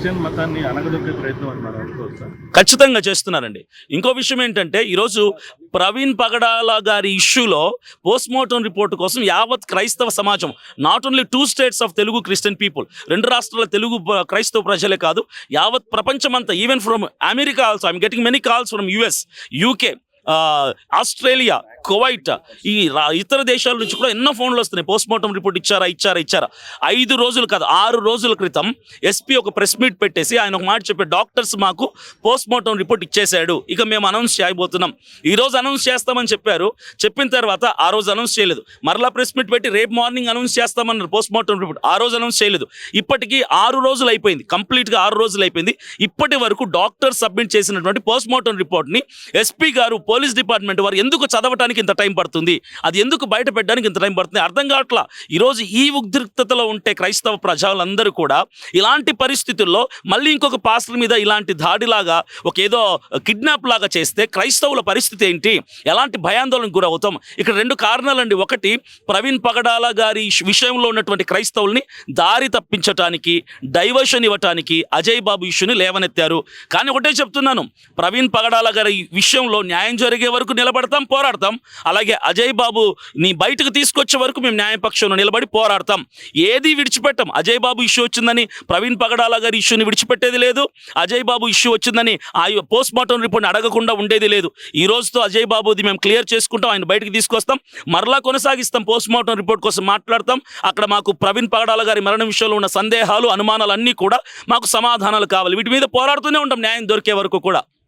Christian మతాన్ని అణగదొక్కే ప్రయత్నం అని మనం అనుకోవచ్చా? ఖచ్చితంగా చేస్తున్నారండి. ఇంకో విషయం ఏంటంటే ఈరోజు ప్రవీణ్ పగడాల గారి ఇష్యూలో పోస్ట్మార్టం రిపోర్ట్ కోసం యావత్ క్రైస్తవ సమాజం, not only 2 states of Telugu Christian people, 2 రాష్ట్రాల తెలుగు క్రైస్తవ ప్రజలే కాదు, యావత్ ప్రపంచమంతా, even from America also I'm getting many calls from US, UK, Australia, Kuwait, ఈ ఇతర దేశాల నుంచి కూడా ఎన్నో ఫోన్లు వస్తున్నాయి. పోస్ట్మార్టం రిపోర్ట్ ఇచ్చారా 5 రోజులు కాదు 6 రోజుల క్రితం ఎస్పీ ఒక ప్రెస్ మీట్ పెట్టేసి ఆయన ఒక మాట చెప్పారు, డాక్టర్స్ మాకు పోస్ట్మార్టం రిపోర్ట్ ఇచ్చేశాడు, ఇక మేము అనౌన్స్ చేయబోతున్నాం. ఈరోజు అనౌన్స్ చేస్తామని చెప్పారు, చెప్పిన తర్వాత ఆ రోజు అనౌన్స్ చేయలేదు. మరలా ప్రెస్ మీట్ పెట్టి రేపు మార్నింగ్ అనౌన్స్ చేస్తామన్నారు పోస్ట్మార్టం రిపోర్ట్, ఆ రోజు అనౌన్స్ చేయలేదు. ఇప్పటికీ 6 రోజులు అయిపోయింది, కంప్లీట్గా 6 రోజులు అయిపోయింది. ఇప్పటి వరకు డాక్టర్ సబ్మిట్ చేసినటువంటి పోస్ట్మార్టం రిపోర్ట్ని ఎస్పీ గారు, పోలీస్ డిపార్ట్మెంట్ వారు ఎందుకు చదవటానికి ఇంత టైం పడుతుంది, అది ఎందుకు బయట పెట్టడానికి ఇంత టైం పడుతుంది అర్థం కావట్లా. ఈరోజు ఈ ఉద్రిక్తతలో ఉంటే క్రైస్తవ ప్రజలందరూ కూడా ఇలాంటి పరిస్థితుల్లో మళ్ళీ ఇంకొక పాస్టర్ మీద ఇలాంటి దాడిలాగా ఒక ఏదో కిడ్నాప్ లాగా చేస్తే క్రైస్తవుల పరిస్థితి ఏంటి, ఎలాంటి భయాందోళనకు గురవుతాం? ఇక్కడ 2 కారణాలండి. ఒకటి, ప్రవీణ్ పగడాల గారి విషయంలో ఉన్నటువంటి క్రైస్తవుల్ని దారి తప్పించటానికి, డైవర్షన్ ఇవ్వటానికి అజయ్ బాబు ఇష్యూని లేవనెత్తారు. కానీ ఒకటే చెప్తున్నాను, ప్రవీణ్ పగడాల గారి విషయంలో న్యాయం జరిగే వరకు నిలబడతాం, పోరాడతాం. అలాగే అజయ్ బాబు నీ బయటకు తీసుకొచ్చే వరకు మేము న్యాయపక్షంలో నిలబడి పోరాడతాం. ఏది విడిచిపెట్టాం. అజయ్ బాబు ఇష్యూ వచ్చిందని ప్రవీణ్ పగడాల గారి ఇష్యూని విడిచిపెట్టేది లేదు, అజయ్ బాబు ఇష్యూ వచ్చిందని ఆ పోస్ట్మార్టం రిపోర్ట్ని అడగకుండా ఉండేది లేదు. ఈ రోజుతో అజయ్ బాబుది మేము క్లియర్ చేసుకుంటాం, ఆయన బయటకు తీసుకొస్తాం, మరలా కొనసాగిస్తాం, పోస్ట్మార్టం రిపోర్ట్ కోసం మాట్లాడతాం. అక్కడ మాకు ప్రవీణ్ పగడాల గారి మరణం విషయంలో ఉన్న సందేహాలు, అనుమానాలు అన్నీ కూడా మాకు సమాధానాలు కావాలి. వీటి మీద పోరాడుతూనే ఉంటాం న్యాయం దొరికే వరకు కూడా.